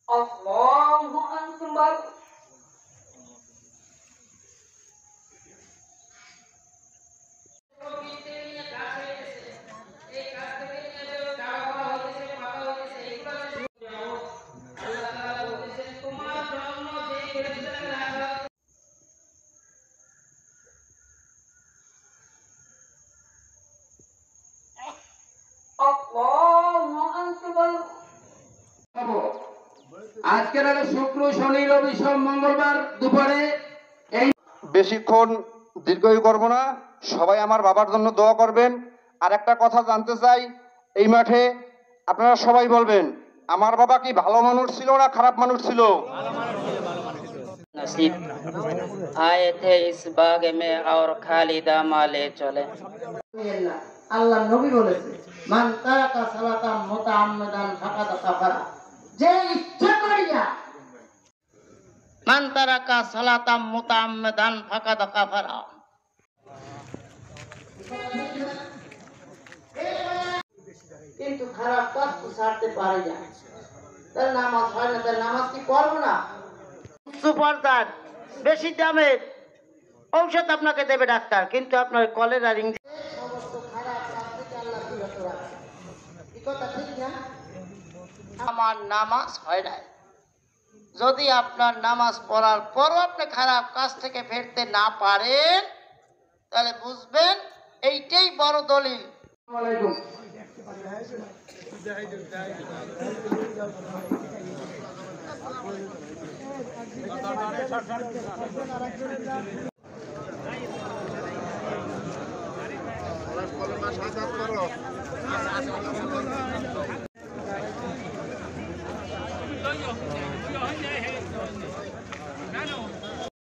Allahu Akbar. Allahu Akbar. আজকের হলো শুক্র শনি রবি সোম মঙ্গলবার দুপুরে এই বেশিক্ষণ দীর্ঘই করব না, সবাই আমার বাবার জন্য দোয়া করবেন। আর একটা কথা জানতে চাই, এই মাঠে আপনারা সবাই বলবেন আমার বাবা কি ভালো মানুষ ছিল না খারাপ মানুষ ছিল? नसीब आए थे इस बाग में और खालिदा माले चले। আল্লাহ নবী বলেছে মান তারাকা সালাতাম মুতাআম্মিদান ফাকাদ কাফারা, যে ইচ্ছা করিয়া মান তারাকা সালাতাম মুতাআম্মিদান ফাকাদ কাফারা। কিন্তু খারাপ কাজ তো ছাড়তে পারি না, তার নামাজ হয় না, তার নামাজ কি করবো না? উচ্চ পর্দার বেশি দামের ঔষধ আপনাকে দেবে ডাক্তার, কিন্তু আপনার কলেরা রিং আমার নামাজ হয় না। যদি আপনার নামাজ পড়ার পরও আপনি খারাপ কাজ থেকে ফিরতে না পারেন, তাহলে বুঝবেন এইটাই বড় দলিল। Yo.